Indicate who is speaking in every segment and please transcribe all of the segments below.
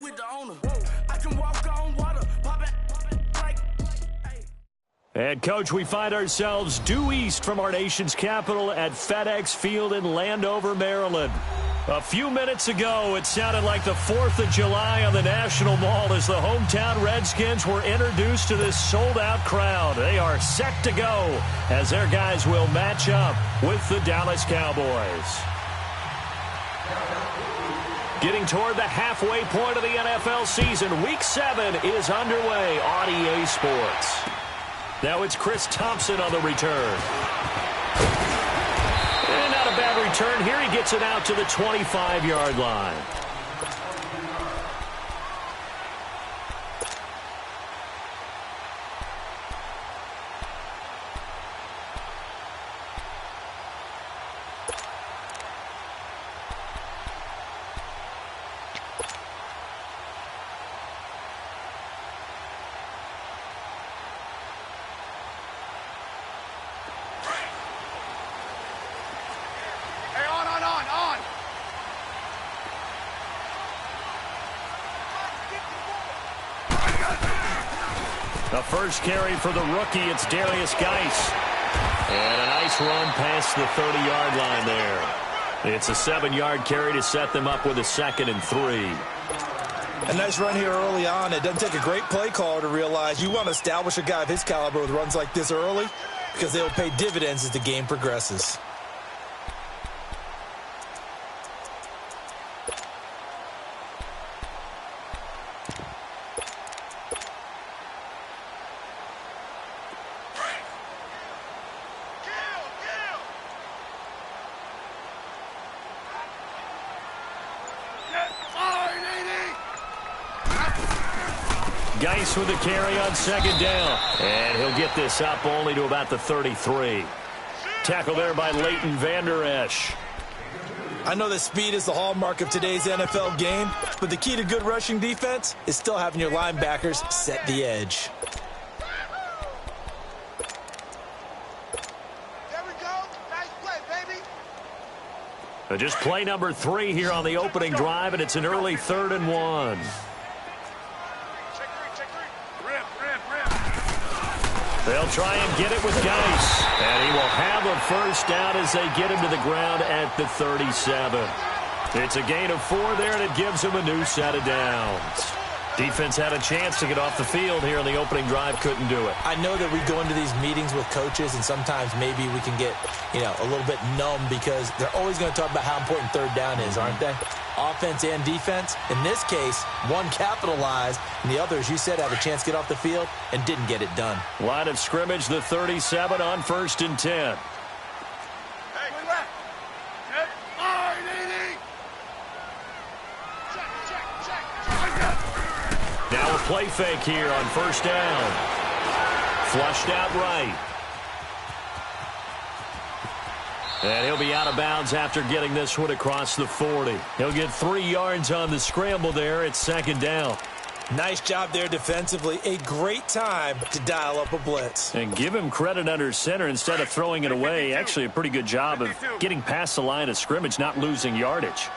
Speaker 1: with the owner. I can walk on water, pop it like.
Speaker 2: And, Coach, we find ourselves due east from our nation's capital at FedEx Field in Landover, Maryland. A few minutes ago, it sounded like the 4th of July on the National Mall as the hometown Redskins were introduced to this sold-out crowd. They are set to go as their guys will match up with the Dallas Cowboys. Getting toward the halfway point of the NFL season, Week 7 is underway on EA Sports. Now it's Chris Thompson on the return. And not a bad return here. He gets it out to the 25-yard line. The first carry for the rookie, it's Darius Geis. And a nice run past the 30-yard line there. It's a 7-yard carry to set them up with a 2nd and 3.
Speaker 3: A nice run here early on. It doesn't take a great play caller to realize you want to establish a guy of his caliber with runs like this early because they'll pay dividends as the game progresses.
Speaker 2: Geis with a carry on 2nd down. And he'll get this up only to about the 33. Tackle there by Leighton Vander Esch.
Speaker 3: I know that speed is the hallmark of today's NFL game, but the key to good rushing defense is still having your linebackers set the edge.
Speaker 4: There we go. Nice play, baby.
Speaker 2: Just play number 3 here on the opening drive, and it's an early 3rd and 1. They'll try and get it with Geis. And he will have a first down as they get him to the ground at the 37. It's a gain of 4 there, and it gives him a new set of downs. Defense had a chance to get off the field here on the opening drive, couldn't do it.
Speaker 3: I know that we go into these meetings with coaches, and sometimes maybe we can get, a little bit numb because they're always going to talk about how important 3rd down is, aren't they? Offense and defense. In this case, one capitalized, and the other, as you said, had a chance to get off the field and didn't get it done.
Speaker 2: Line of scrimmage, the 37 on 1st and 10. Now a play fake here on 1st down. Flushed out right. And he'll be out of bounds after getting this one across the 40. He'll get 3 yards on the scramble there. It's 2nd down.
Speaker 3: Nice job there defensively. A great time to dial up a blitz.
Speaker 2: And give him credit under center instead of throwing it away. Actually a pretty good job of getting past the line of scrimmage, not losing yardage.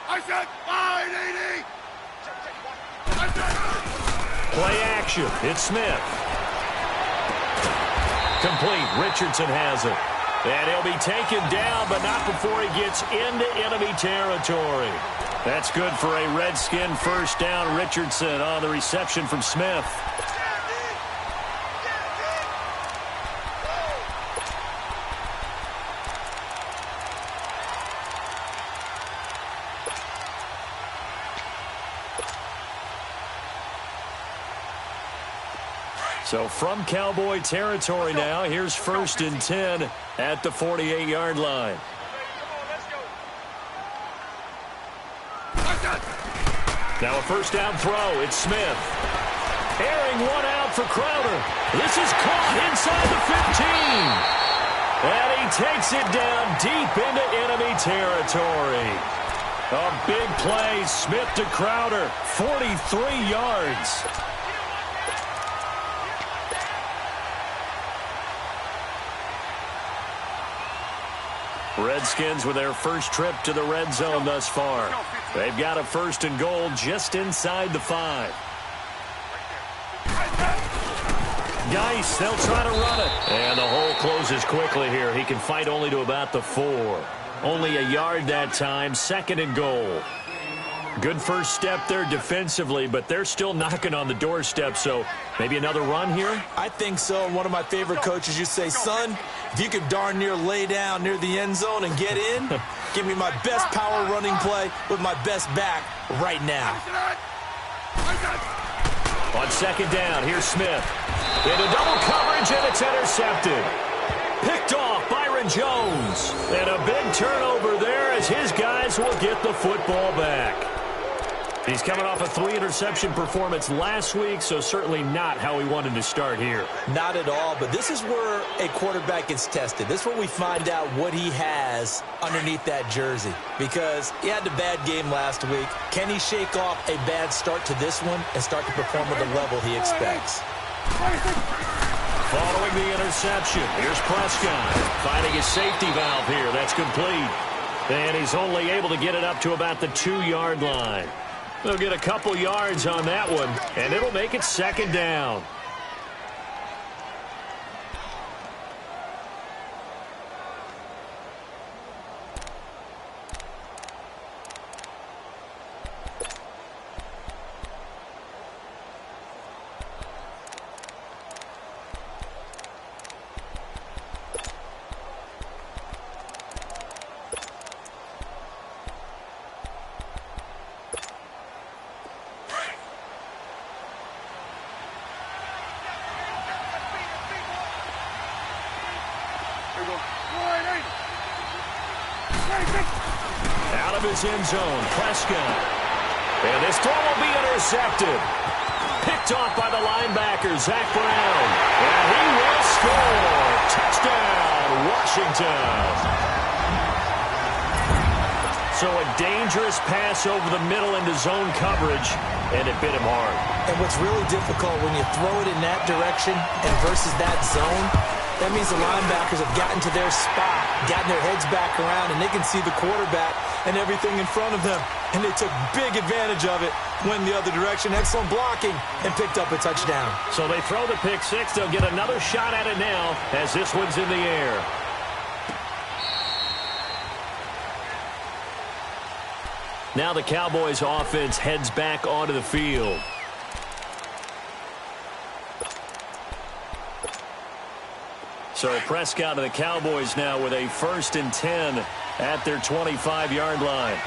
Speaker 4: I said 580.
Speaker 2: Play action. It's Smith. Complete. Richardson has it. And he'll be taken down, but not before he gets into enemy territory. That's good for a Redskin first down. Richardson on the reception from Smith. So from Cowboy territory now, here's 1st and 10 at the 48-yard line. Now a first down throw. It's Smith. Airing one out for Crowder. This is caught inside the 15. And he takes it down deep into enemy territory. A big play. Smith to Crowder. 43 yards. Redskins with their first trip to the red zone thus far. They've got a 1st and goal just inside the 5. Geis, they'll try to run it. And the hole closes quickly here. He can fight only to about the 4. Only a yard that time, 2nd and goal. Good first step there defensively, but they're still knocking on the doorstep, so maybe another run here?
Speaker 3: I think so. One of my favorite coaches used to say, son, if you could darn near lay down near the end zone and get in, give me my best power running play with my best back right now.
Speaker 2: On 2nd down, here's Smith. Into double coverage, and it's intercepted. Picked off Byron Jones. And a big turnover there as his guys will get the football back. He's coming off a 3-interception performance last week, so certainly not how he wanted to start here.
Speaker 3: Not at all, but this is where a quarterback gets tested. This is where we find out what he has underneath that jersey, because he had a bad game last week. Can he shake off a bad start to this one and start to perform at the level he expects?
Speaker 2: Following the interception, here's Prescott finding his safety valve here. That's complete. And he's only able to get it up to about the 2-yard line. They'll get a couple yards on that one, and it'll make it 2nd down. Out of his end zone, Prescott. And this throw will be intercepted. Picked off by the linebacker, Zach Brown. And he will score. Touchdown, Washington. So a dangerous pass over the middle into zone coverage, and it bit him hard.
Speaker 3: And what's really difficult when you throw it in that direction and versus that zone, that means the linebackers have gotten to their spot, gotten their heads back around, and they can see the quarterback and everything in front of them. And they took big advantage of it, went the other direction, excellent blocking, and picked up a touchdown.
Speaker 2: So they throw the pick six. They'll get another shot at it now as this one's in the air. Now the Cowboys offense heads back onto the field. So Prescott and the Cowboys now with a 1st and 10 at their 25-yard line.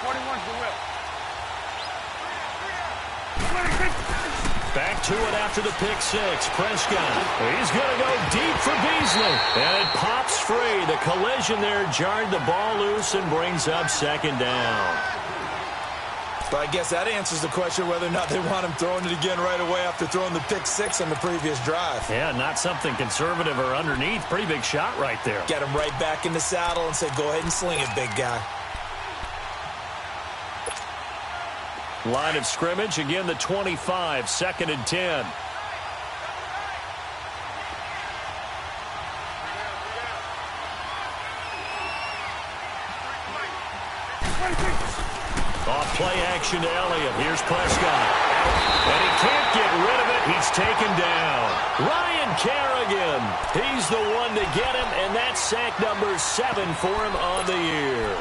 Speaker 4: 21's the whip.
Speaker 2: Back to it after the pick six. Prescott, he's going to go deep for Beasley. And it pops free. The collision there jarred the ball loose and brings up 2nd down.
Speaker 3: But I guess that answers the question whether or not they want him throwing it again right away after throwing the pick six on the previous drive.
Speaker 2: Yeah, not something conservative or underneath. Pretty big shot right there.
Speaker 3: Get him right back in the saddle and say, go ahead and sling it, big guy.
Speaker 2: Line of scrimmage, again the 25, 2nd and 10. Off play action to Elliott. Here's Prescott. And he can't get rid of it. He's taken down. Ryan Kerrigan. He's the one to get him, and that's sack number 7 for him on the year.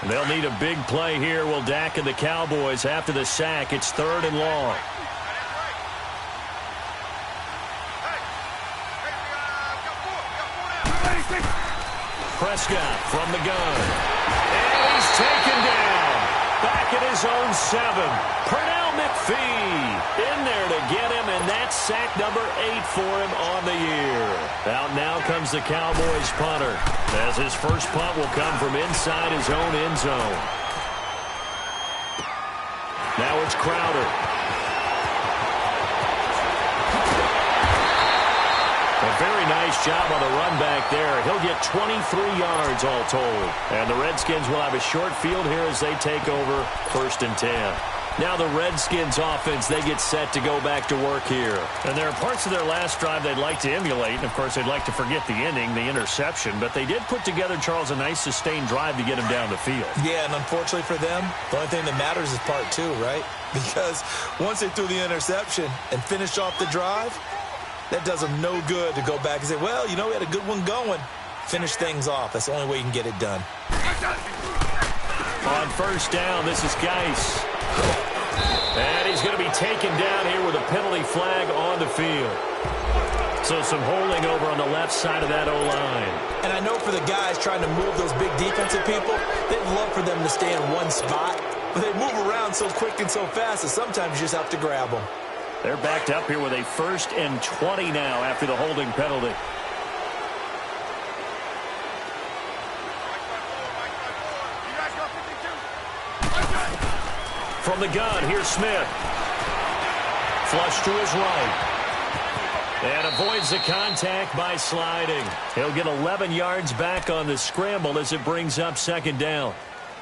Speaker 2: They'll need a big play here. Will Dak and the Cowboys after the sack. It's 3rd and long. Prescott from the gun. And he's taken down. Back at his own 7. Pernell McPhee in there to get him, and that's sack number 8 for him on the year. Out now comes the Cowboys punter, as his first punt will come from inside his own end zone. Now it's Crowder. A very nice job on the run back there. He'll get 23 yards all told. And the Redskins will have a short field here as they take over 1st and 10. Now the Redskins offense, they get set to go back to work here. And there are parts of their last drive they'd like to emulate. And, of course, they'd like to forget the ending, the interception. But they did put together, Charles, a nice sustained drive to get him down the field.
Speaker 3: Yeah, and unfortunately for them, the only thing that matters is part two, right? Because once they threw the interception and finished off the drive, that does them no good to go back and say, well, you know, we had a good one going. Finish things off. That's the only way you can get it done.
Speaker 2: On first down, this is Geis. And he's going to be taken down here with a penalty flag on the field. So some holding over on the left side of that O-line.
Speaker 3: And I know for the guys trying to move those big defensive people, they'd love for them to stay in one spot. But they move around so quick and so fast that sometimes you just have to grab them.
Speaker 2: They're backed up here with a 1st and 20 now after the holding penalty. From the gun, here's Smith. Flush to his right. And avoids the contact by sliding. He'll get 11 yards back on the scramble as it brings up 2nd down.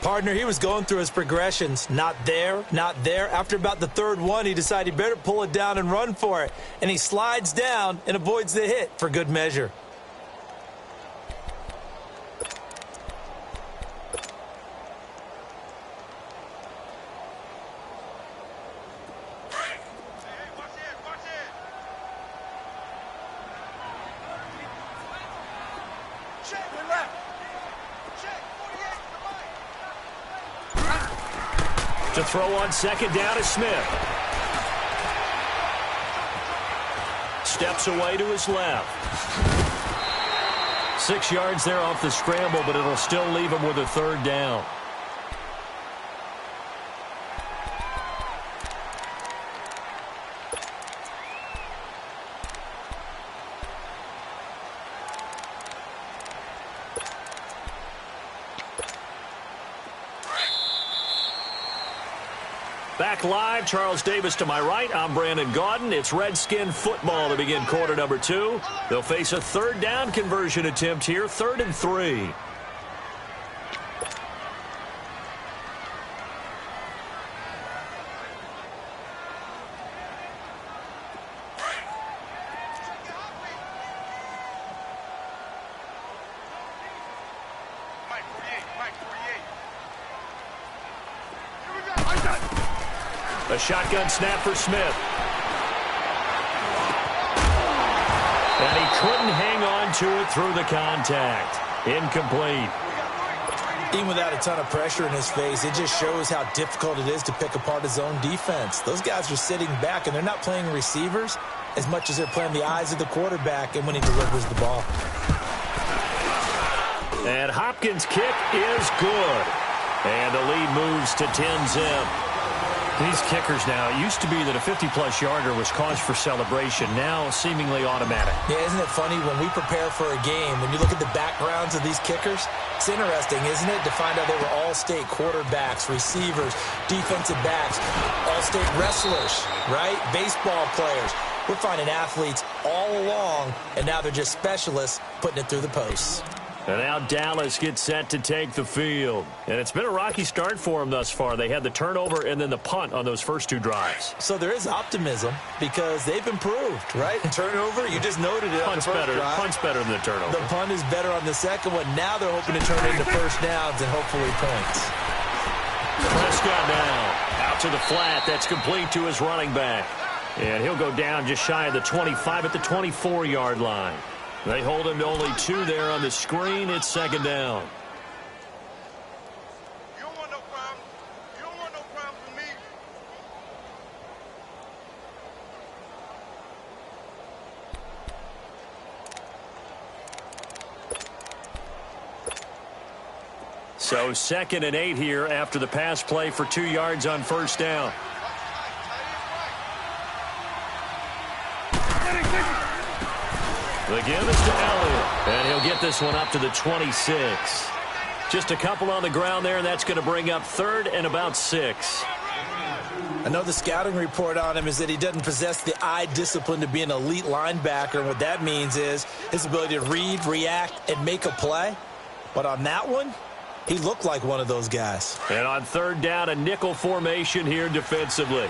Speaker 3: Partner, he was going through his progressions. Not there, not there. After about the 3rd one, he decided he better pull it down and run for it. And he slides down and avoids the hit for good measure.
Speaker 2: To throw on 2nd down is Smith. Steps away to his left. 6 yards there off the scramble, but it'll still leave him with a 3rd down. Back live, Charles Davis to my right. I'm Brandon Gaudin. It's Redskin football to begin quarter number 2. They'll face a 3rd down conversion attempt here, 3rd and 3. A shotgun snap for Smith. And he couldn't hang on to it through the contact. Incomplete.
Speaker 3: Even without a ton of pressure in his face, it just shows how difficult it is to pick apart his own defense. Those guys are sitting back, and they're not playing receivers as much as they're playing the eyes of the quarterback and when he delivers the ball.
Speaker 2: And Hopkins' kick is good. And the lead moves to 10-zip. These kickers now, it used to be that a 50-plus yarder was cause for celebration, now seemingly automatic.
Speaker 3: Yeah, isn't it funny when we prepare for a game, when you look at the backgrounds of these kickers, it's interesting, isn't it, to find out they were all-state quarterbacks, receivers, defensive backs, all-state wrestlers, right? Baseball players. We're finding athletes all along, and now they're just specialists putting it through the posts.
Speaker 2: And now Dallas gets set to take the field. And it's been a rocky start for them thus far. They had the turnover and then the punt on those first 2 drives.
Speaker 3: So there is optimism because they've improved, right? Turnover, you just noted it.
Speaker 2: Punt's better than the turnover.
Speaker 3: The punt is better on the second one. Now they're hoping to turn it into first downs and hopefully points.
Speaker 2: Prescott now out to the flat. That's complete to his running back. And he'll go down just shy of the 25 at the 24-yard line. They hold him to only 2 there on the screen. It's 2nd down.
Speaker 4: You don't want no problem. You don't want no problem with me.
Speaker 2: So 2nd and 8 here after the pass play for 2 yards on first down. The give is to Elliott, and he'll get this one up to the 26. Just a couple on the ground there, and that's going to bring up 3rd and about 6.
Speaker 3: I know the scouting report on him is that he doesn't possess the eye discipline to be an elite linebacker, and what that means is his ability to read, react, and make a play. But on that one, He looked like one of those guys.
Speaker 2: And on third down, a nickel formation here defensively.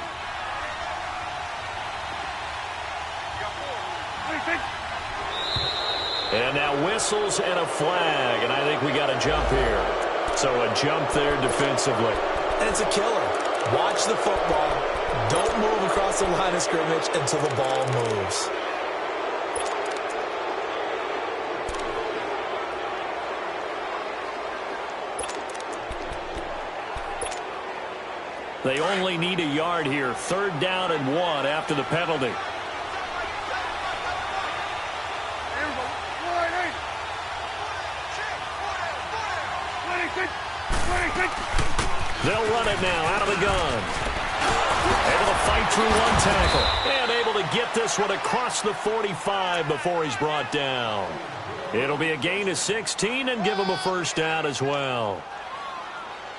Speaker 2: And now whistles and a flag, and I think we got a jump here. So a jump there defensively.
Speaker 3: And it's a killer. Watch the football. Don't move across the line of scrimmage until the ball moves.
Speaker 2: They only need a yard here. Third down and 1 after the penalty. They'll run it now out of the gun. Able to fight through one tackle. And able to get this one across the 45 before he's brought down. It'll be a gain of 16 and give him a first down as well.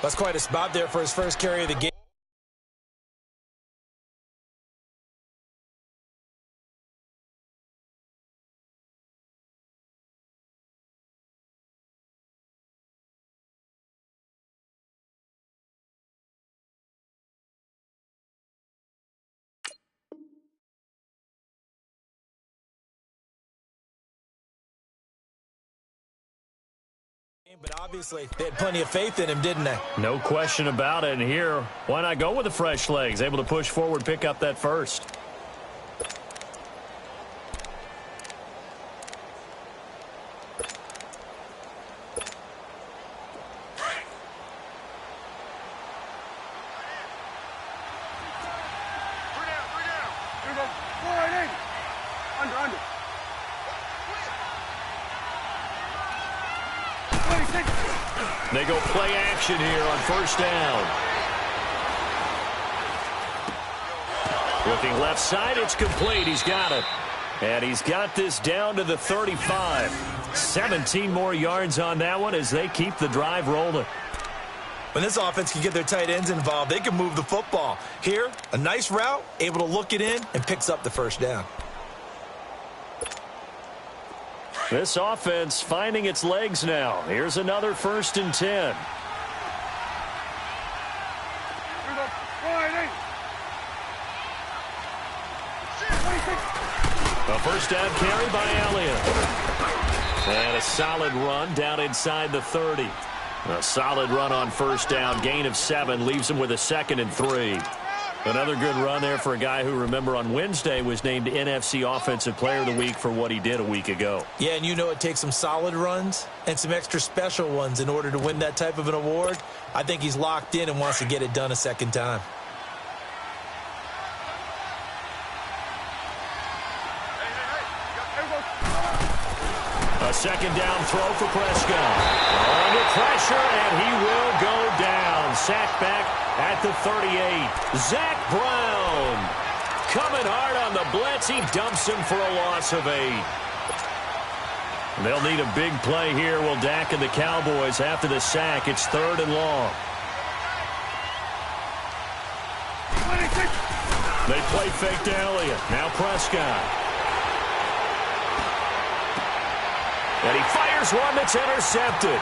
Speaker 3: That's quite a spot there for his first carry of the game. But obviously, they had plenty of faith in him, didn't they?
Speaker 2: No question about it. And here, why not go with the fresh legs? Able to push forward, pick up that first. They go play action here on first down. Looking left side, it's complete. He's got it. And he's got this down to the 35. 17 more yards on that one as they keep the drive rolling.
Speaker 3: When this offense can get their tight ends involved, they can move the football. Here, a nice route, able to look it in, and picks up the first down.
Speaker 2: This offense finding its legs now. Here's another first and 10. A first down carry by Elliott. And a solid run down inside the 30. A solid run on first down. Gain of 7 leaves him with a 2nd and 3. Another good run there for a guy who, remember, on Wednesday was named NFC Offensive Player of the Week for what he did a week ago.
Speaker 3: Yeah, and you know it takes some solid runs and some extra special ones in order to win that type of an award. I think he's locked in and wants to get it done a second time.
Speaker 2: A second down throw for Prescott. Under pressure, and he will go down. Sacked back at the 38. Zach Brown coming hard on the blitz. He dumps him for a loss of 8. They'll need a big play here. Will Dak and the Cowboys after the sack. It's 3rd and long. They play fake to Elliott. Now Prescott. And he fires one that's intercepted.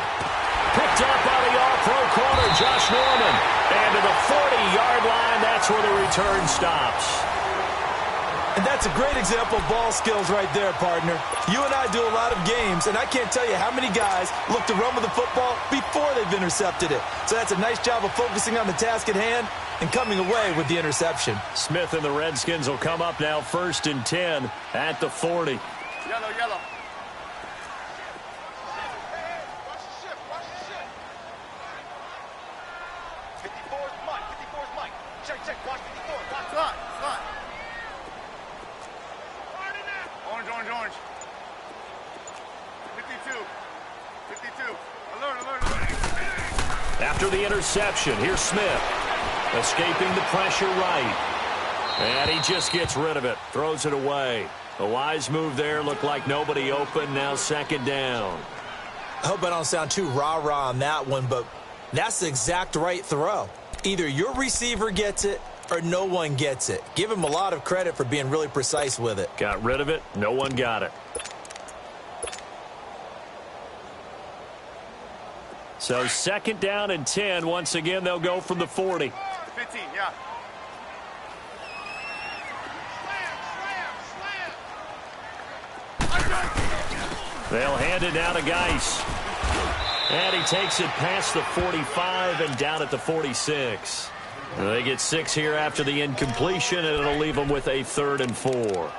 Speaker 2: Picked up by the all-pro corner, Josh Norman. And to the 40-yard line, that's where the return stops.
Speaker 3: And that's a great example of ball skills right there, partner. You and I do a lot of games, and I can't tell you how many guys look to run with the football before they've intercepted it. So that's a nice job of focusing on the task at hand and coming away with the interception.
Speaker 2: Smith and the Redskins will come up now 1st and 10 at the 40.
Speaker 4: Yellow, yellow. Orange. 52. 52. Alert.
Speaker 2: After the interception, here's Smith. Escaping the pressure right. And he just gets rid of it. Throws it away. A wise move there. Looked like nobody open. Now 2nd down.
Speaker 3: I hope I don't sound too rah-rah on that one, but that's the exact right throw. Either your receiver gets it or no one gets it. Give him a lot of credit for being really precise with it.
Speaker 2: Got rid of it. No one got it. So 2nd down and 10. Once again, they'll go from the 40.
Speaker 4: 15, yeah.
Speaker 2: They'll hand it down to Geis. And he takes it past the 45 and down at the 46. They get 6 here after the incompletion, and it'll leave them with a 3rd and 4.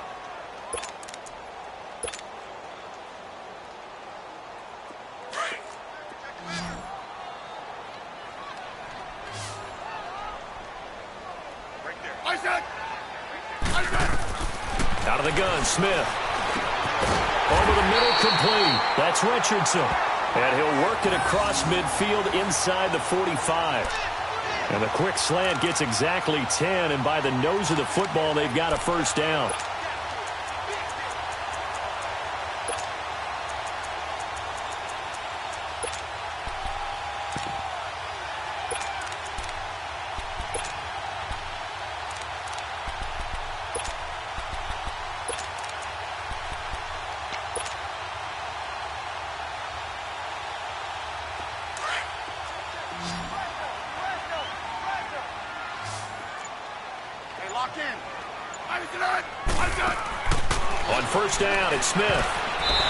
Speaker 2: Out of the gun, Smith. Over the middle, complete. That's Richardson. And he'll work it across midfield inside the 45. And the quick slant gets exactly 10, and by the nose of the football, they've got a 1st down. On 1st down, it's Smith.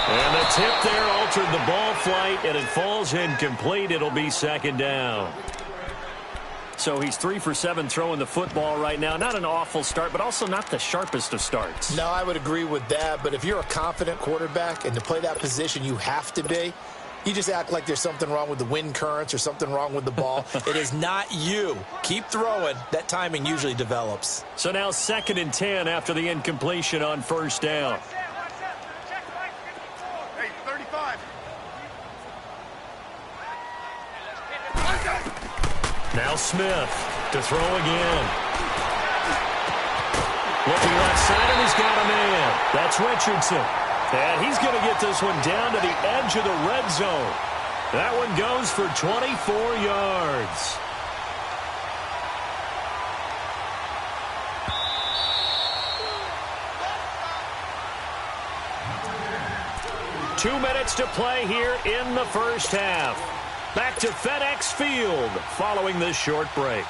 Speaker 2: And the tip there altered the ball flight, and it falls incomplete. It'll be 2nd down. So he's 3 for 7 throwing the football right now. Not an awful start, but also not the sharpest of starts.
Speaker 3: No, I would agree with that. But if you're a confident quarterback and to play that position, you have to be. You just act like there's something wrong with the wind currents or something wrong with the ball. It is not you. Keep throwing. That timing usually develops.
Speaker 2: So now 2nd and 10 after the incompletion on 1st down.
Speaker 4: Hey, 35.
Speaker 2: Now Smith to throw again. Looking left side, and he's got a man. That's Richardson. And he's going to get this one down to the edge of the red zone. That one goes for 24 yards. Two minutes to play here in the 1st half. Back to FedEx Field following this short break.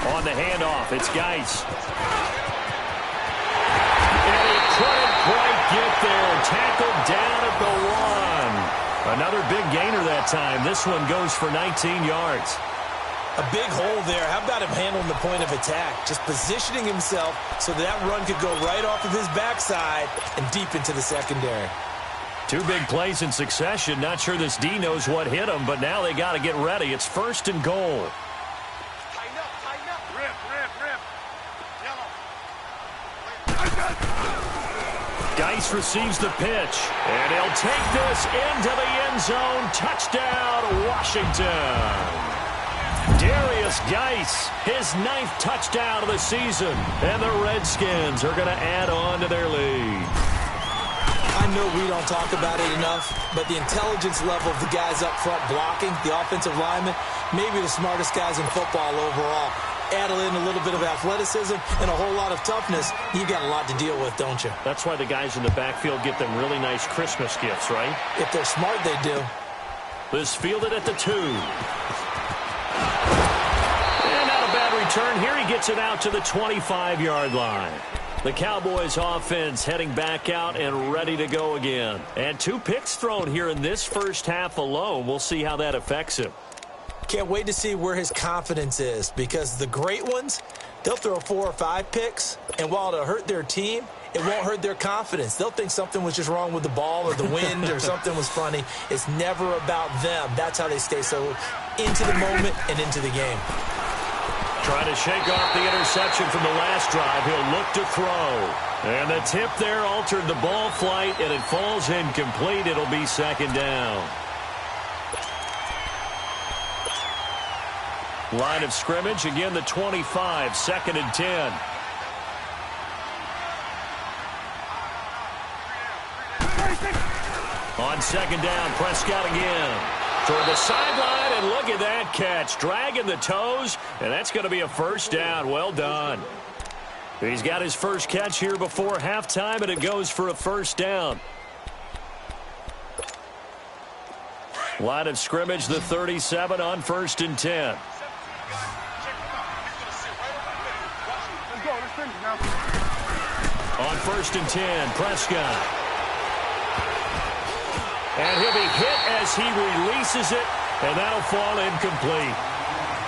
Speaker 2: On the handoff, it's Geis. And he couldn't quite get there. Tackled down at the 1. Another big gainer that time. This one goes for 19 yards.
Speaker 3: A big hole there. How about him handling the point of attack? Just positioning himself so that run could go right off of his backside and deep into the secondary.
Speaker 2: 2 big plays in succession. Not sure this D knows what hit him, but now they got to get ready. It's 1st and goal.
Speaker 4: Tighten up. Rip. Yellow.
Speaker 2: Geis receives the pitch, and he'll take this into the end zone. Touchdown, Washington. Darius Geis, his 9th touchdown of the season, and the Redskins are going to add on to their lead.
Speaker 3: I know we don't talk about it enough, but the intelligence level of the guys up front blocking, the offensive linemen, maybe the smartest guys in football overall. Add in a little bit of athleticism and a whole lot of toughness, you got a lot to deal with, don't you?
Speaker 2: That's why the guys in the backfield get them really nice Christmas gifts, right?
Speaker 3: If they're smart, they do.
Speaker 2: This fielded at the 2. And not a bad return here. He gets it out to the 25-yard line. The Cowboys offense heading back out and ready to go again. And 2 picks thrown here in this 1st half alone. We'll see how that affects him.
Speaker 3: Can't wait to see where his confidence is, because the great ones, they'll throw 4 or 5 picks, and while it'll hurt their team, it won't hurt their confidence. They'll think something was just wrong with the ball or the wind or something was funny. It's never about them. That's how they stay so into the moment and into the game.
Speaker 2: Trying to shake off the interception from the last drive. He'll look to throw. And the tip there altered the ball flight, and it falls incomplete. It'll be 2nd down. Line of scrimmage, again the 25, 2nd and 10. On 2nd down, Prescott again. Toward the sideline, and look at that catch. Dragging the toes, and that's going to be a first down. Well done. He's got his first catch here before halftime, and it goes for a first down. Line of scrimmage, the 37 on 1st and 10. On 1st and 10, Prescott. And he'll be hit as he releases it, and that'll fall incomplete.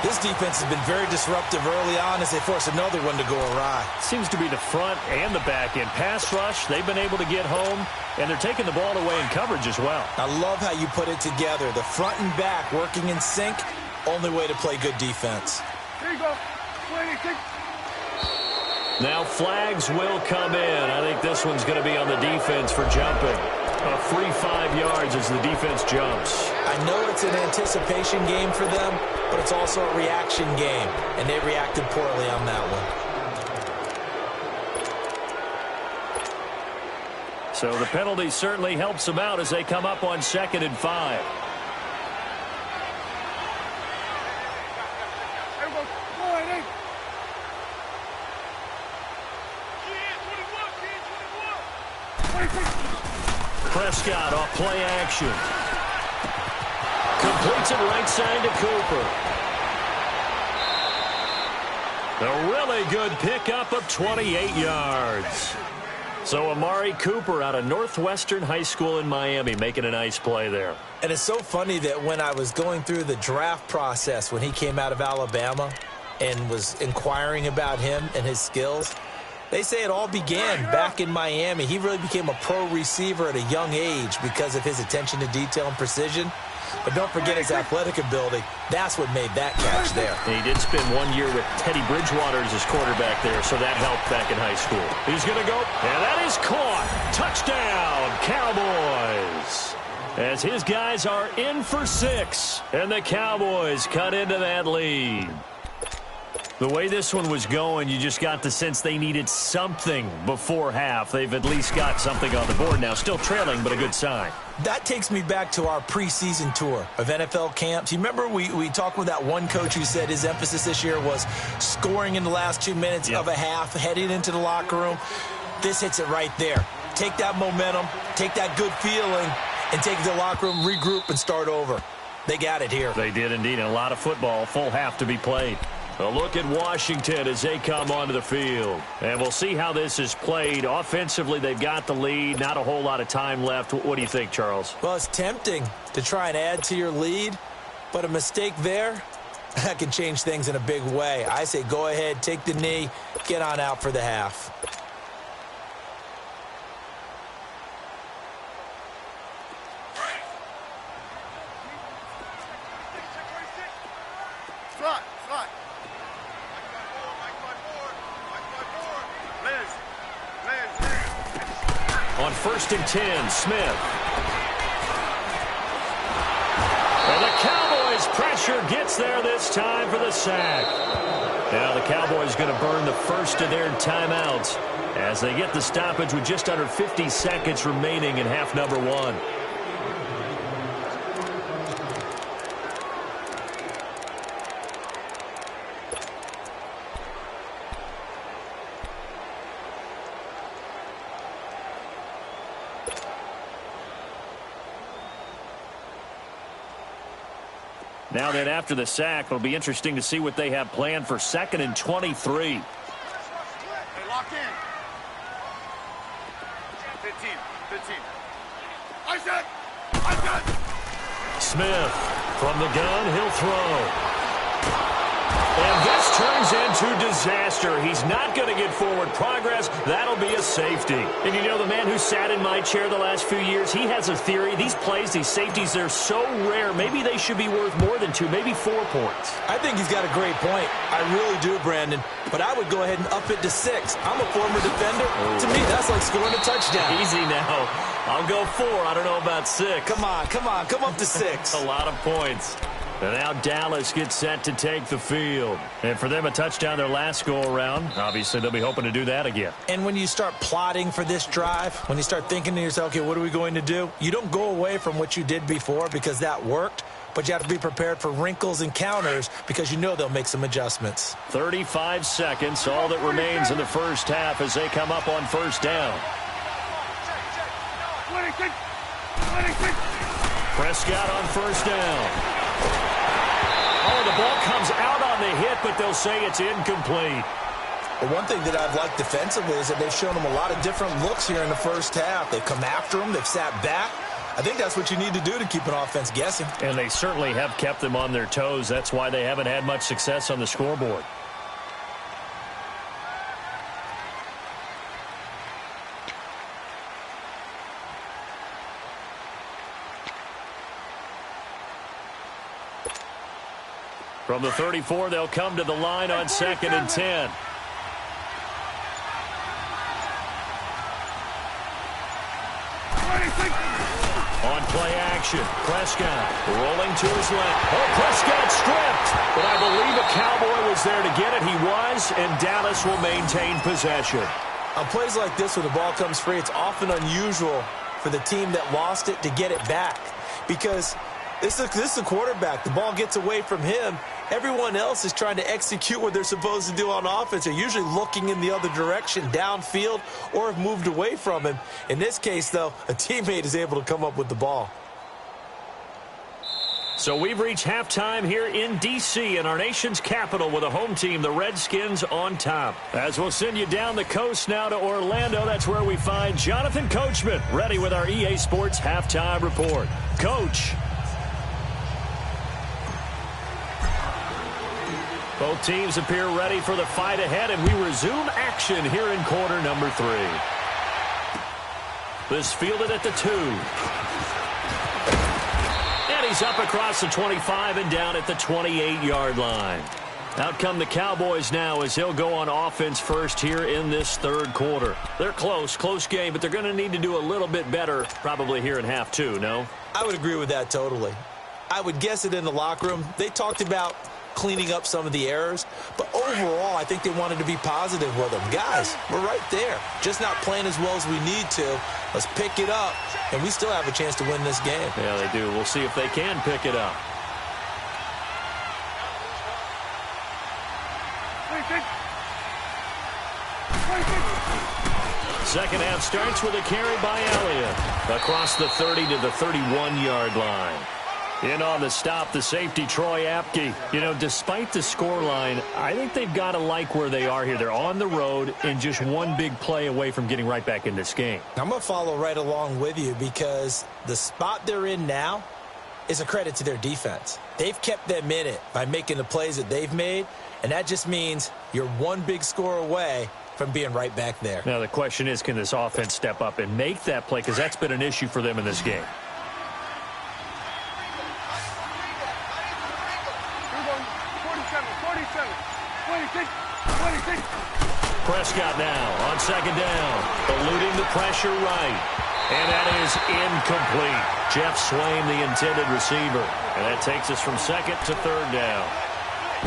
Speaker 3: This defense has been very disruptive early on as they force another one to go awry.
Speaker 2: Seems to be the front and the back end. Pass rush, they've been able to get home, and they're taking the ball away in coverage as well.
Speaker 3: I love how you put it together. The front and back working in sync, only way to play good defense.
Speaker 4: Here you go. 26.
Speaker 2: Now flags will come in. I think this one's going to be on the defense for jumping. A free 5 yards as the defense jumps.
Speaker 3: I know it's an anticipation game for them, but it's also a reaction game, and they reacted poorly on that one.
Speaker 2: So the penalty certainly helps them out as they come up on 2nd and 5. Prescott off play action. Completes it right side to Cooper. A really good pickup of 28 yards. So Amari Cooper out of Northwestern High School in Miami making a nice play there.
Speaker 3: And it's so funny that when I was going through the draft process when he came out of Alabama and was inquiring about him and his skills, they say it all began back in Miami. He really became a pro receiver at a young age because of his attention to detail and precision. But don't forget his athletic ability. That's what made that catch there.
Speaker 2: And he did spend 1 year with Teddy Bridgewater as his quarterback there, so that helped back in high school. He's going to go, and that is caught. Touchdown, Cowboys. As his guys are in for 6, and the Cowboys cut into that lead. The way this one was going, you just got the sense they needed something before half. They've at least got something on the board now. Still trailing, but a good sign.
Speaker 3: That takes me back to our preseason tour of NFL camps. You remember we talked with that one coach who said his emphasis this year was scoring in the last 2 minutes of a half, heading into the locker room. This hits it right there. Take that momentum, take that good feeling, and take it to the locker room, regroup, and start over. They got it here.
Speaker 2: They did indeed. And a lot of football, full half to be played. A look at Washington as they come onto the field. And we'll see how this is played. Offensively, they've got the lead. Not a whole lot of time left. What do you think, Charles?
Speaker 3: Well, it's tempting to try and add to your lead, but a mistake there, that can change things in a big way. I say go ahead, take the knee, get on out for the half.
Speaker 2: On 1st and 10, Smith. And the Cowboys' pressure gets there this time for the sack. Now the Cowboys going to burn the first of their timeouts as they get the stoppage with just under 50 seconds remaining in half number 1. Now then, after the sack, it'll be interesting to see what they have planned for 2nd and 23.
Speaker 4: Hey, lock in. 15. I said.
Speaker 2: Smith from the gun, he'll throw. And this turns into disaster. He's not going to get forward progress. That'll be a safety. And you know, the man who sat in my chair the last few years, he has a theory. These plays, these safeties, they're so rare. Maybe they should be worth more than 2, maybe 4 points.
Speaker 3: I think he's got a great point. I really do, Brandon. But I would go ahead and up it to 6. I'm a former defender. Oh. To me, that's like scoring a touchdown.
Speaker 2: Easy now. I'll go 4. I don't know about 6.
Speaker 3: Come on. Come up to 6.
Speaker 2: A lot of points. And now Dallas gets set to take the field. And for them, a touchdown their last go-around. Obviously, they'll be hoping to do that again.
Speaker 3: And when you start plotting for this drive, when you start thinking to yourself, okay, what are we going to do? You don't go away from what you did before because that worked. But you have to be prepared for wrinkles and counters because you know they'll make some adjustments.
Speaker 2: 35 seconds, all that remains in the first half as they come up on first down. Prescott on first down. Oh, the ball comes out on the hit, but they'll say it's incomplete.
Speaker 3: Well, one thing that I've liked defensively is that they've shown them a lot of different looks here in the first half. They've come after them. They've sat back. I think that's what you need to do to keep an offense guessing.
Speaker 2: And they certainly have kept them on their toes. That's why they haven't had much success on the scoreboard. From the 34, they'll come to the line on 2nd and 10. On play action, Prescott rolling to his left. Oh, Prescott stripped. But I believe a Cowboy was there to get it. He was, and Dallas will maintain possession.
Speaker 3: On plays like this, when the ball comes free, it's often unusual for the team that lost it to get it back. Because this is a quarterback. The ball gets away from him. Everyone else is trying to execute what they're supposed to do on offense. They're usually looking in the other direction, downfield, or have moved away from him. In this case, though, a teammate is able to come up with the ball.
Speaker 2: So we've reached halftime here in D.C. in our nation's capital with a home team, the Redskins, on top. As we'll send you down the coast now to Orlando, that's where we find Jonathan Coachman, ready with our EA Sports halftime report. Coach. Both teams appear ready for the fight ahead, and we resume action here in quarter number 3. This fielded at the 2. And he's up across the 25 and down at the 28-yard line. Out come the Cowboys now as he'll go on offense first here in this third quarter. They're close game, but they're going to need to do a little bit better probably here in half 2, no?
Speaker 3: I would agree with that totally. I would guess it in the locker room. They talked about cleaning up some of the errors, but overall I think they wanted to be positive with them. Guys, we're right there, just not playing as well as we need to. Let's pick it up, and we still have a chance to win this game.
Speaker 2: Yeah, they do. We'll see if they can pick it up. Second half starts with a carry by Elliott across the 30 to the 31-yard line. In on the stop, the safety, Troy Apke. You know, despite the scoreline, I think they've got to like where they are here. They're on the road and just one big play away from getting right back in this game.
Speaker 3: I'm going to follow right along with you because the spot they're in now is a credit to their defense. They've kept them in it by making the plays that they've made, and that just means you're one big score away from being right back there.
Speaker 2: Now, the question is, can this offense step up and make that play? Because that's been an issue for them in this game. Prescott now on second down, eluding the pressure right. And that is incomplete. Jeff Swain, the intended receiver. And that takes us from second to third down.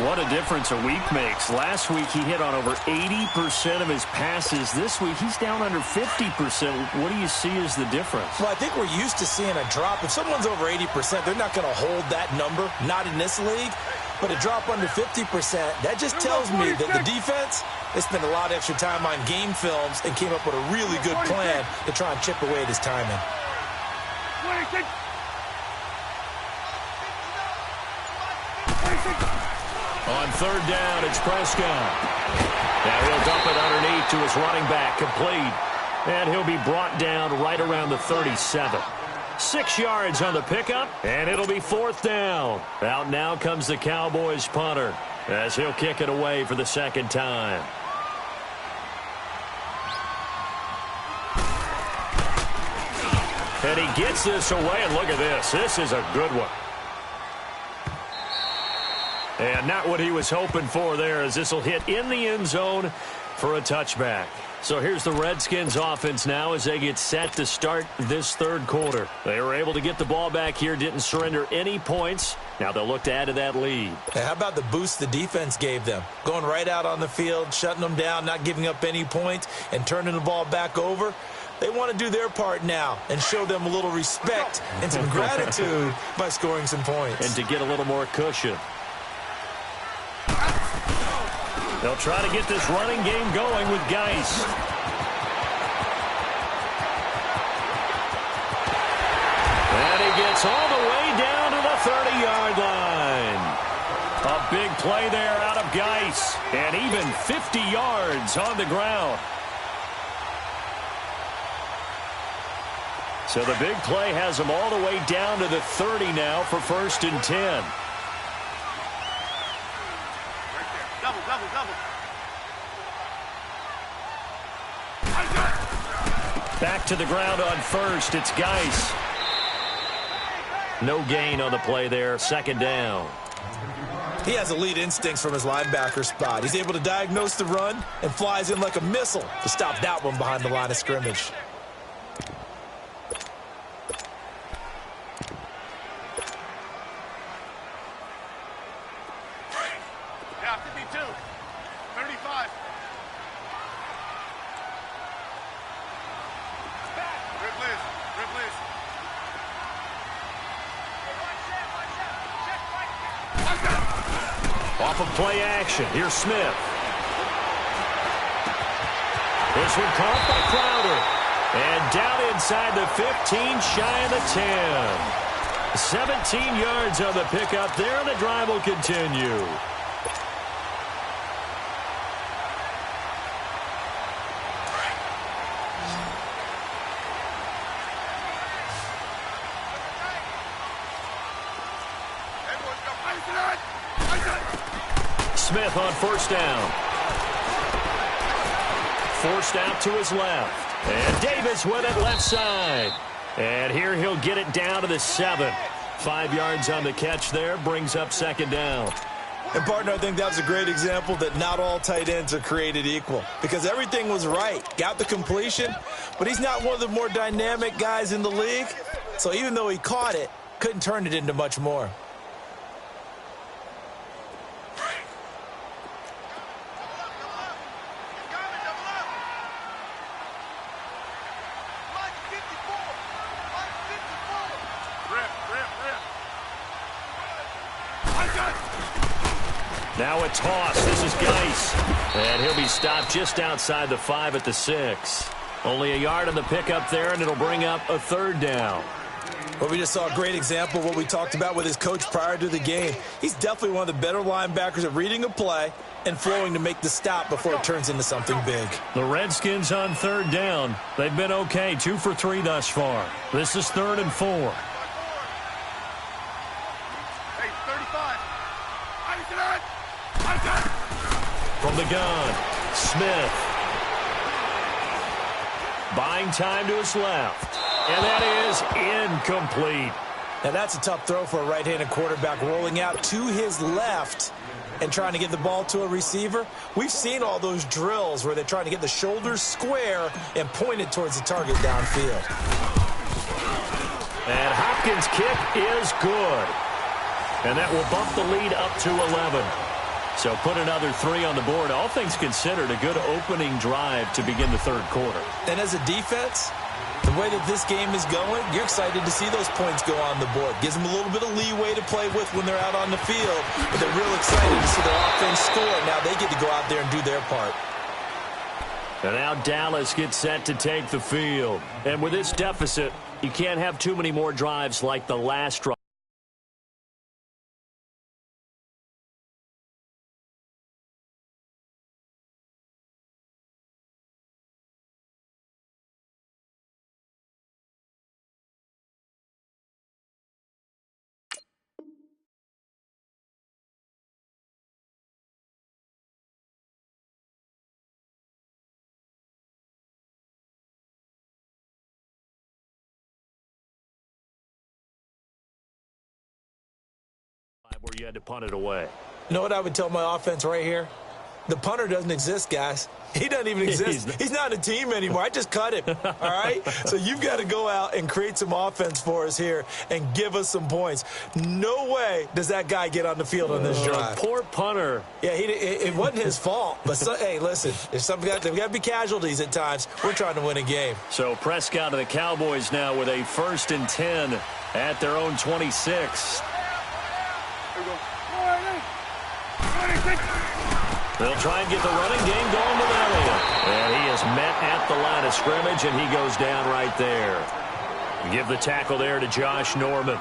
Speaker 2: What a difference a week makes. Last week he hit on over 80% of his passes. This week he's down under 50%. What do you see as the difference?
Speaker 3: Well, I think we're used to seeing a drop. If someone's over 80%, they're not going to hold that number, not in this league. But a drop under 50%, that just tells me that the defense, they spent a lot of extra time on game films and came up with a really good plan to try and chip away at his timing.
Speaker 2: On third down, it's Prescott. Now he'll dump it underneath to his running back, complete. And he'll be brought down right around the 37. 6 yards on the pickup, and it'll be fourth down. Out now comes the Cowboys punter as he'll kick it away for the second time. And he gets this away, and look at this. This is a good one. And not what he was hoping for there, as this will hit in the end zone for a touchback. So here's the Redskins offense now as they get set to start this third quarter. They were able to get the ball back here, didn't surrender any points. Now they'll look to add to that lead.
Speaker 3: Hey, how about the boost the defense gave them? Going right out on the field, shutting them down, not giving up any points, and turning the ball back over. They want to do their part now and show them a little respect and some gratitude by scoring some points.
Speaker 2: And to get a little more cushion. They'll try to get this running game going with Geis. And he gets all the way down to the 30-yard line. A big play there out of Geis. And even 50 yards on the ground. So the big play has him all the way down to the 30 now for 1st and 10.
Speaker 4: Double, double, double.
Speaker 2: Back to the ground on 1st. It's Geis. No gain on the play there. 2nd down.
Speaker 3: He has elite instincts from his linebacker spot. He's able to diagnose the run and flies in like a missile to stop that one behind the line of scrimmage.
Speaker 4: Yeah, 52. 35. Rip Liz. Rip Liz.
Speaker 2: Off of play action. Here's Smith. This one caught by Crowder. And down inside the 15, shy of the 10. 17 yards on the pickup there, and the drive will continue. Smith on 1st down. Forced out to his left. And Davis with it left side. And here he'll get it down to the 7. 5 yards on the catch there. Brings up 2nd down.
Speaker 3: And, partner, I think that was a great example that not all tight ends are created equal. Because everything was right. Got the completion. But he's not one of the more dynamic guys in the league. So even though he caught it, couldn't turn it into much more.
Speaker 2: Now a toss. This is Geis. And he'll be stopped just outside the 5 at the 6. Only a yard on the pickup there, and it'll bring up a 3rd down.
Speaker 3: Well, we just saw a great example of what we talked about with his coach prior to the game. He's definitely one of the better linebackers at reading a play and flowing to make the stop before it turns into something big.
Speaker 2: The Redskins on 3rd down. They've been okay, 2 for 3 thus far. This is 3rd and 4.
Speaker 4: Hey, 35.
Speaker 2: From the gun, Smith. Buying time to his left. And that is incomplete.
Speaker 3: Now that's a tough throw for a right-handed quarterback, rolling out to his left and trying to get the ball to a receiver. We've seen all those drills where they're trying to get the shoulders square and point it towards the target downfield.
Speaker 2: And Hopkins' kick is good. And that will bump the lead up to 11. So put another 3 on the board. All things considered, a good opening drive to begin the 3rd quarter.
Speaker 3: And as a defense, the way that this game is going, you're excited to see those points go on the board. Gives them a little bit of leeway to play with when they're out on the field. But they're real excited to see their offense score. Now they get to go out there and do their part.
Speaker 2: And now Dallas gets set to take the field. And with this deficit, you can't have too many more drives like the last drive. Where you had to punt it away.
Speaker 3: You know what I would tell my offense right here? The punter doesn't exist, guys. He doesn't even exist. He's not a team anymore. I just cut him, all right? So you've got to go out and create some offense for us here and give us some points. No way does that guy get on the field on this drive.
Speaker 2: Poor punter.
Speaker 3: Yeah, it wasn't his fault. But, hey, listen, there's got to be casualties at times. We're trying to win a game.
Speaker 2: So Prescott and the Cowboys now with a 1st and 10 at their own 26. They'll try and get the running game going with Elliott. And he is met at the line of scrimmage, and he goes down right there. Give the tackle there to Josh Norman.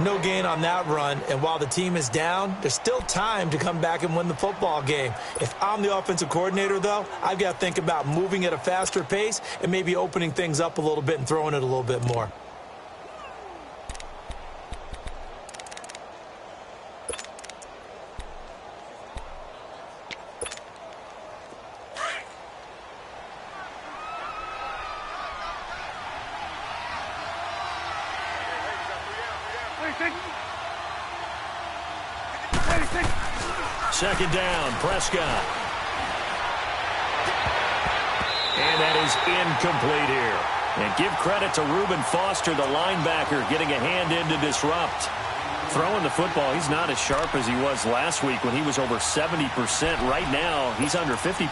Speaker 3: No gain on that run, and while the team is down, there's still time to come back and win the football game. If I'm the offensive coordinator, though, I've got to think about moving at a faster pace and maybe opening things up a little bit and throwing it a little bit more.
Speaker 2: Second down, Prescott. And that is incomplete here. And give credit to Reuben Foster, the linebacker, getting a hand in to disrupt. Throwing the football, he's not as sharp as he was last week when he was over 70%. Right now, he's under 50%.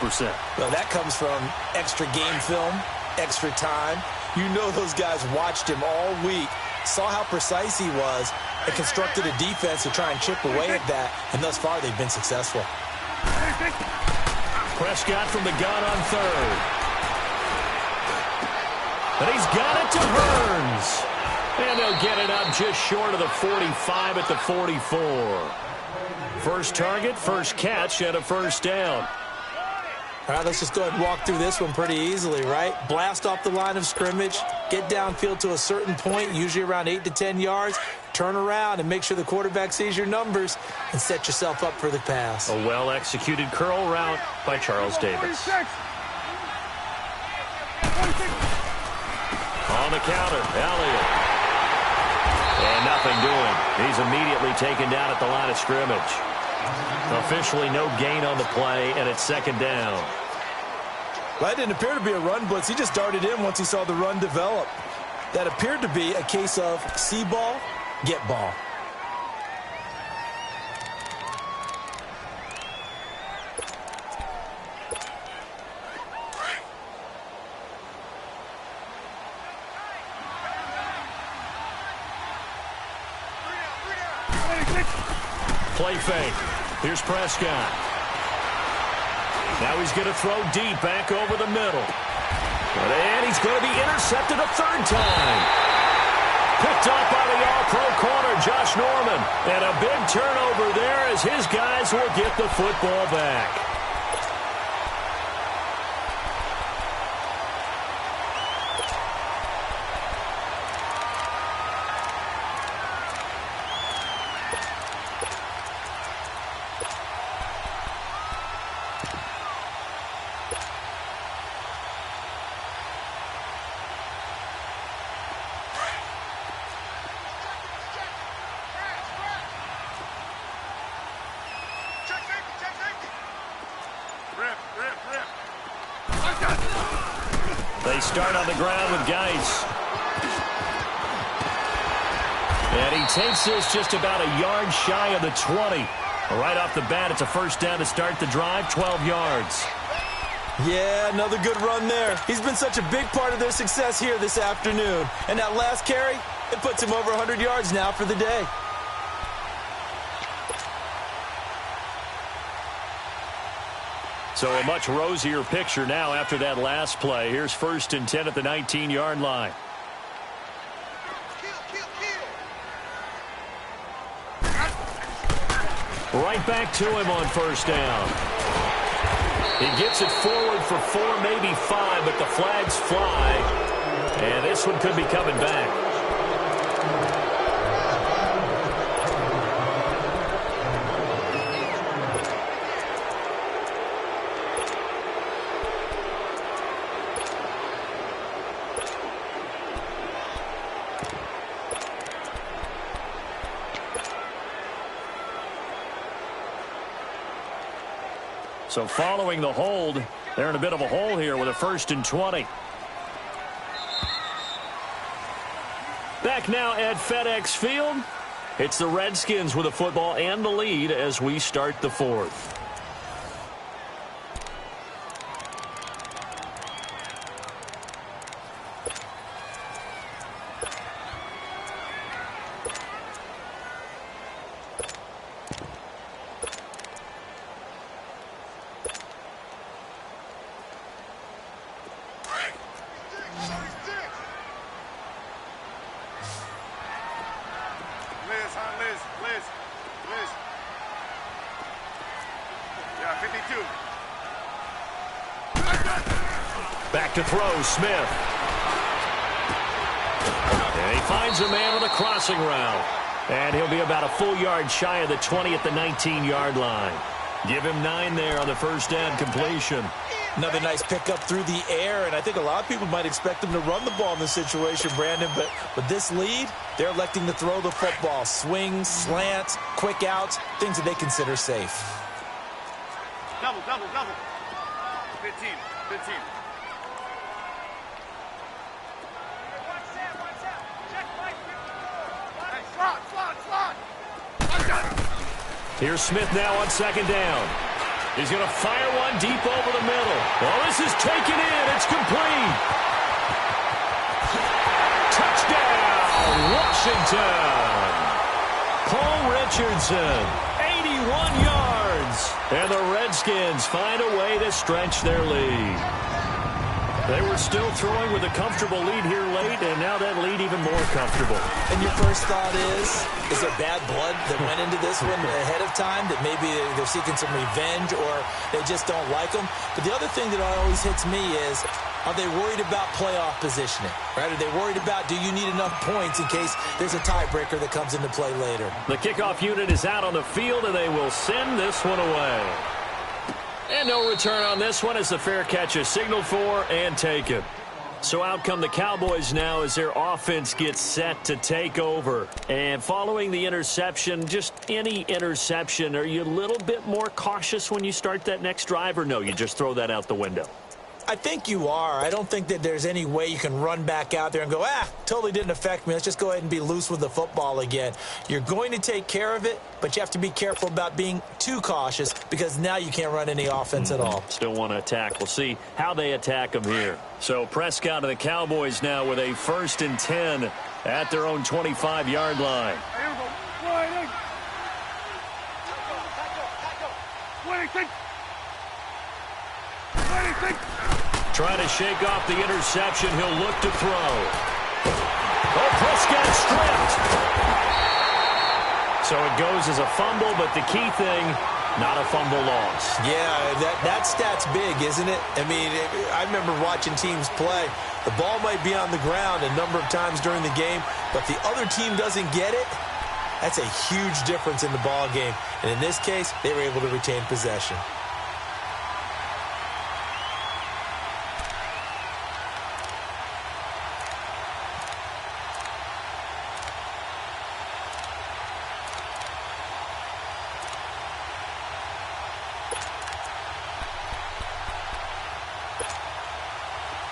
Speaker 3: Well, that comes from extra game film, extra time. You know those guys watched him all week, saw how precise he was, and constructed a defense to try and chip away at that, and thus far they've been successful.
Speaker 2: Prescott from the gun on 3rd. And he's got it to Burns. And they'll get it up just short of the 45 at the 44. First target, first catch, and a 1st down.
Speaker 3: All right, let's just go ahead and walk through this one pretty easily, right? Blast off the line of scrimmage, get downfield to a certain point, usually around 8 to 10 yards, turn around and make sure the quarterback sees your numbers and set yourself up for the pass.
Speaker 2: A well-executed curl route by Charles Davis. On the counter, Elliott. And nothing doing. He's immediately taken down at the line of scrimmage. Officially no gain on the play, and it's 2nd down.
Speaker 3: Well, that didn't appear to be a run blitz. He just darted in once he saw the run develop. That appeared to be a case of see ball, get ball.
Speaker 2: Play fake. Here's Prescott. Now he's going to throw deep back over the middle. And he's going to be intercepted a 3rd time. Picked up by the all-pro corner, Josh Norman. And a big turnover there as his guys will get the football back. They start on the ground with Geis. And he takes this just about a yard shy of the 20. Right off the bat, it's a 1st down to start the drive, 12 yards.
Speaker 3: Yeah, another good run there. He's been such a big part of their success here this afternoon. And that last carry, it puts him over 100 yards now for the day.
Speaker 2: So a much rosier picture now after that last play. Here's 1st and 10 at the 19-yard line. Right back to him on 1st down. He gets it forward for 4, maybe 5, but the flags fly. And this one could be coming back. So following the hold, they're in a bit of a hole here with a 1st and 20. Back now at FedEx Field. It's the Redskins with the football and the lead as we start the 4th.
Speaker 4: Liz. Yeah, 52.
Speaker 2: Back to throw, Smith. And he finds a man with a crossing route. And he'll be about a full yard shy of the 20 at the 19-yard line. Give him 9 there on the first down completion.
Speaker 3: Another nice pickup through the air, and I think a lot of people might expect them to run the ball in this situation, Brandon, but with this lead, they're electing to throw the football. Swings, slants, quick outs, things that they consider safe.
Speaker 4: Double. 15. Slot.
Speaker 2: Here's Smith now on 2nd down. He's going to fire one deep over the middle. Well, this is taken in. It's complete. Touchdown, Washington. Paul Richardson, 81 yards. And the Redskins find a way to stretch their lead. They were still throwing with a comfortable lead here late, and now that lead even more comfortable.
Speaker 3: And your first thought is there bad blood that went into this one ahead of time, that maybe they're seeking some revenge or they just don't like them? But the other thing that always hits me is, are they worried about playoff positioning? Right? Are they worried about, do you need enough points in case there's a tiebreaker that comes into play later?
Speaker 2: The kickoff unit is out on the field, and they will send this one away. And no return on this one as the fair catch is signaled for and taken. So out come the Cowboys now as their offense gets set to take over. And following the interception, just any interception, are you a little bit more cautious when you start that next drive, or no, you just throw that out the window?
Speaker 3: I think you are. I don't think that there's any way you can run back out there and go, totally didn't affect me. Let's just go ahead and be loose with the football again. You're going to take care of it, but you have to be careful about being too cautious because now you can't run any offense at all.
Speaker 2: Still want to attack. We'll see how they attack them here. So Prescott and the Cowboys now with a 1st and 10 at their own 25-yard line. Trying to shake off the interception. He'll look to throw. Oh, Prescott stripped. So it goes as a fumble, but the key thing, not a fumble loss.
Speaker 3: Yeah, that stat's big, isn't it? I mean, I remember watching teams play. The ball might be on the ground a number of times during the game, but the other team doesn't get it. That's a huge difference in the ball game. And in this case, they were able to retain possession.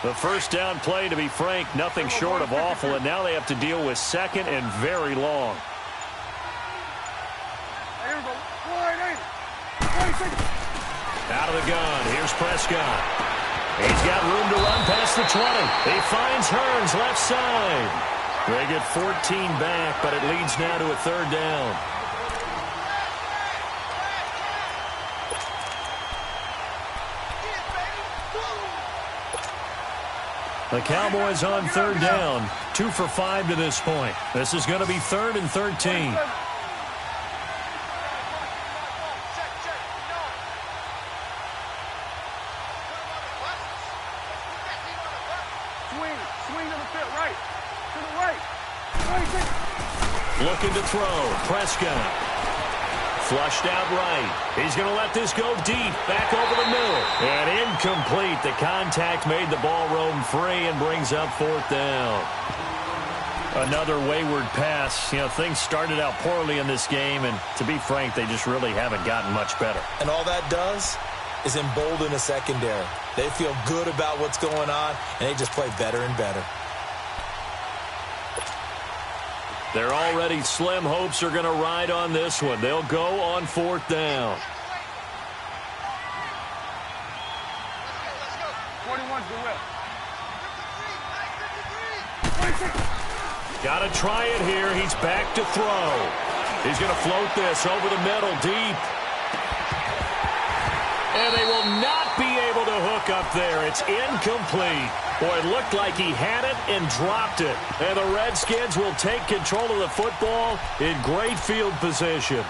Speaker 2: The first down play, to be frank, nothing short of awful, and now they have to deal with 2nd and very long. Out of the gun, here's Prescott. He's got room to run past the 20. He finds Hearns left side. They get 14 back, but it leads now to a 3rd down. The Cowboys on 3rd down, 2 for 5 to this point. This is going to be 3rd and 13.
Speaker 4: Swing to the fit, right. To the right.
Speaker 2: Looking to throw, Prescott. Flushed out right. He's going to let this go deep, back over the middle. And incomplete. The contact made the ball roam free and brings up 4th down. Another wayward pass. You know, things started out poorly in this game, and to be frank, they just really haven't gotten much better.
Speaker 3: And all that does, is embolden a secondary. They feel good about what's going on, and they just play better and better.
Speaker 2: Their already slim hopes are going to ride on this one. They'll go on 4th down.
Speaker 4: Let's go.
Speaker 1: 41's the whip.
Speaker 2: Got to try it here. He's back to throw. He's going to float this over the middle, deep. And they will not be able to hook up there. It's incomplete. Boy, it looked like he had it and dropped it. And the Redskins will take control of the football in great field position.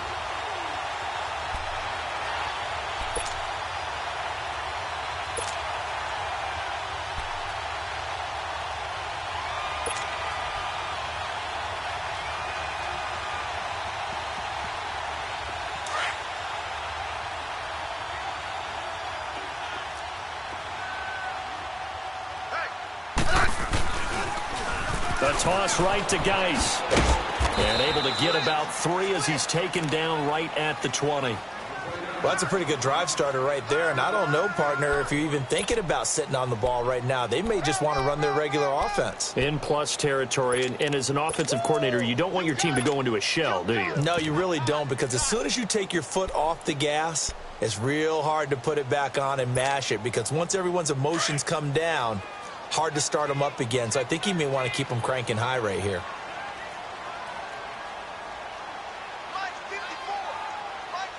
Speaker 2: The toss right to Geis. And able to get about 3 as he's taken down right at the 20.
Speaker 3: Well, that's a pretty good drive starter right there. And I don't know, partner, if you're even thinking about sitting on the ball right now. They may just want to run their regular offense.
Speaker 2: In plus territory. And as an offensive coordinator, you don't want your team to go into a shell, do you?
Speaker 3: No, you really don't, because as soon as you take your foot off the gas, it's real hard to put it back on and mash it, because once everyone's emotions come down, hard to start them up again. So I think he may want to keep them cranking high right here.
Speaker 4: Mike 54. Mike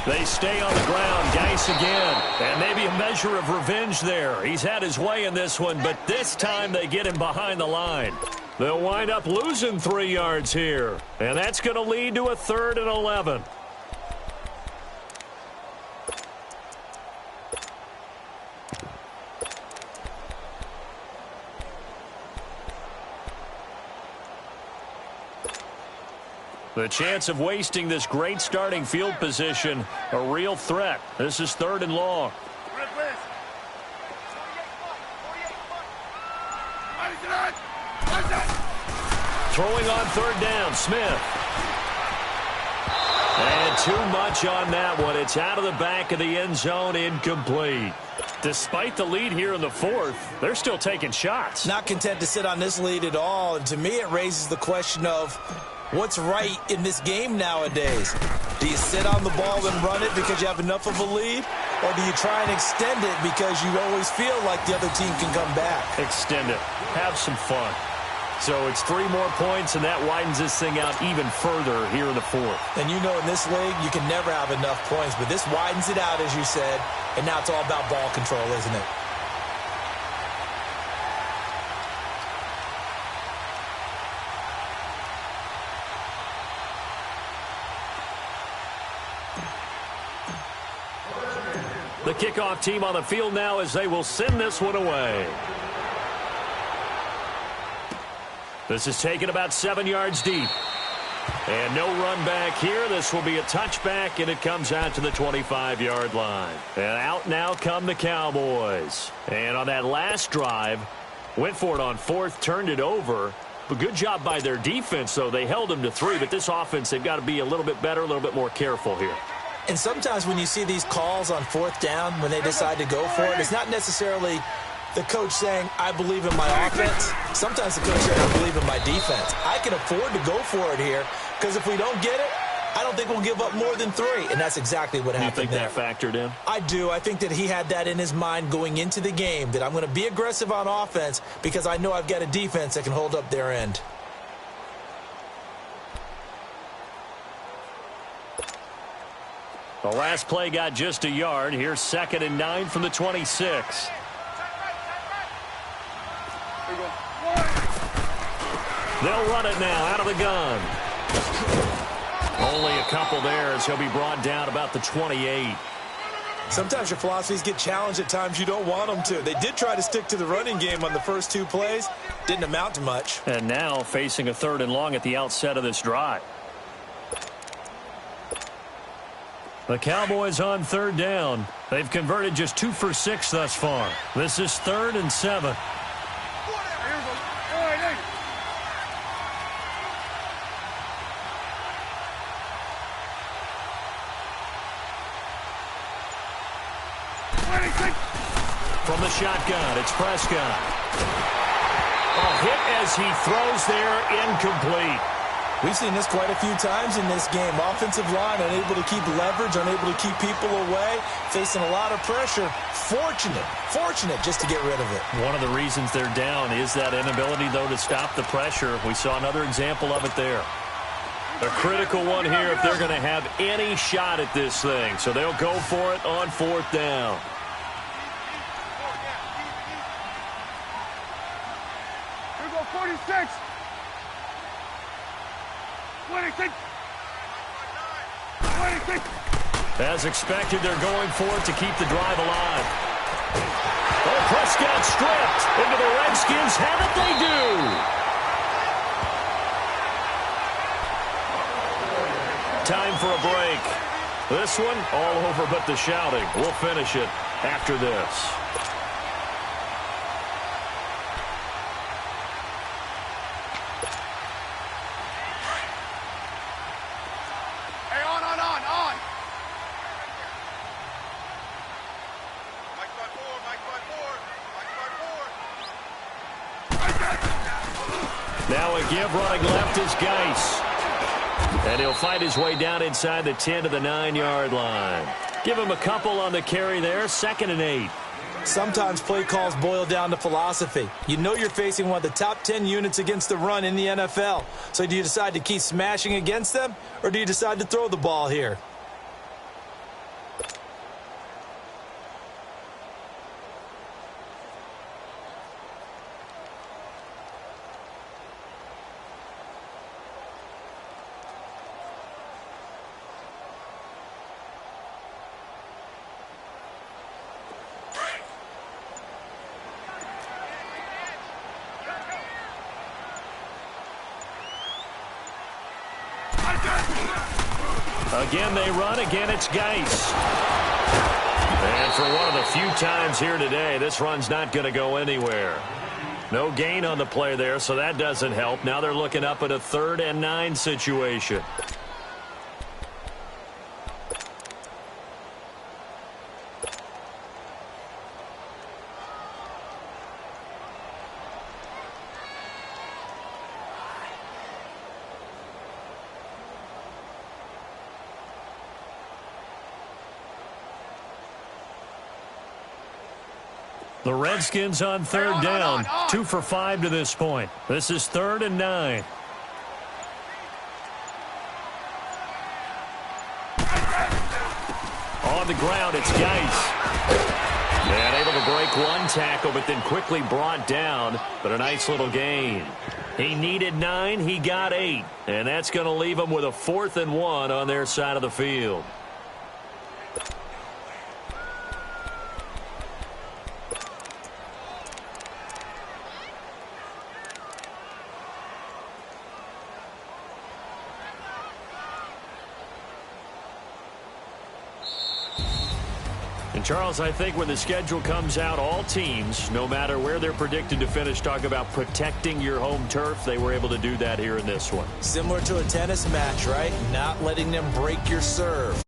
Speaker 4: 54.
Speaker 2: They stay on the ground. Geis again. And maybe a measure of revenge there. He's had his way in this one, but this time they get him behind the line. They'll wind up losing 3 yards here. And that's going to lead to a 3rd and 11. The chance of wasting this great starting field position, a real threat. This is 3rd and long. Throwing on 3rd down, Smith. And too much on that one. It's out of the back of the end zone, incomplete. Despite the lead here in the 4th, they're still taking shots.
Speaker 3: Not content to sit on this lead at all. And to me, it raises the question of what's right in this game nowadays. Do you sit on the ball and run it because you have enough of a lead? Or do you try and extend it because you always feel like the other team can come back?
Speaker 2: Extend it. Have some fun. So it's 3 more points, and that widens this thing out even further here in the 4th.
Speaker 3: And you know in this league, you can never have enough points, but this widens it out, as you said, and now it's all about ball control, isn't it?
Speaker 2: The kickoff team on the field now as they will send this one away. This is taken about 7 yards deep. And no run back here. This will be a touchback, and it comes out to the 25-yard line. And out now come the Cowboys. And on that last drive, went for it on 4th, turned it over. But good job by their defense, though. They held them to 3, but this offense, they've got to be a little bit better, a little bit more careful here.
Speaker 3: And sometimes when you see these calls on 4th down, when they decide to go for it, it's not necessarily the coach saying, I believe in my offense. Sometimes the coach saying, I believe in my defense. I can afford to go for it here, because if we don't get it, I don't think we'll give up more than 3. And that's exactly what happened there.
Speaker 2: You think that factored in?
Speaker 3: I do. I think that he had that in his mind going into the game, that I'm going to be aggressive on offense because I know I've got a defense that can hold up their end.
Speaker 2: The last play got just a yard. Here's 2nd and 9 from the 26. They'll run it now out of the gun. Only a couple there as he'll be brought down about the 28.
Speaker 3: Sometimes your philosophies get challenged at times you don't want them to. They did try to stick to the running game on the first 2 plays. Didn't amount to much.
Speaker 2: And now facing a 3rd and long at the outset of this drive. The Cowboys on 3rd down. They've converted just 2 for 6 thus far. This is 3rd and 7. From the shotgun, it's Prescott. A hit as he throws there, incomplete.
Speaker 3: We've seen this quite a few times in this game. Offensive line unable to keep leverage, unable to keep people away, facing a lot of pressure. Fortunate just to get rid of it.
Speaker 2: One of the reasons they're down is that inability, though, to stop the pressure. We saw another example of it there. A critical one here if they're going to have any shot at this thing. So they'll go for it on 4th down.
Speaker 4: Here we go, 46. 26. 26.
Speaker 2: As expected, they're going for it to keep the drive alive. Oh, Prescott stripped into the Redskins. Have it, they do. Time for a break. This one, all over but the shouting. We'll finish it after this.
Speaker 4: Hey, on. Mike by four.
Speaker 2: Now a give running left is Geis. And he'll fight his way down inside the 10 to the 9-yard line. Give him a couple on the carry there, 2nd and 8.
Speaker 3: Sometimes play calls boil down to philosophy. You know you're facing one of the top 10 units against the run in the NFL. So do you decide to keep smashing against them, or do you decide to throw the ball here?
Speaker 2: Again they run, again it's Geis. And for one of the few times here today, this run's not going to go anywhere. No gain on the play there, so that doesn't help. Now they're looking up at a 3rd and 9 situation. The Redskins on 3rd down, 2 for 5 to this point. This is 3rd and 9. On the ground, it's Geis. And able to break one tackle, but then quickly brought down. But a nice little gain. He needed 9, he got 8. And that's going to leave him with a 4th and 1 on their side of the field. Charles, I think when the schedule comes out, all teams, no matter where they're predicted to finish, talk about protecting your home turf. They were able to do that here in this one.
Speaker 3: Similar to a tennis match, right? Not letting them break your serve.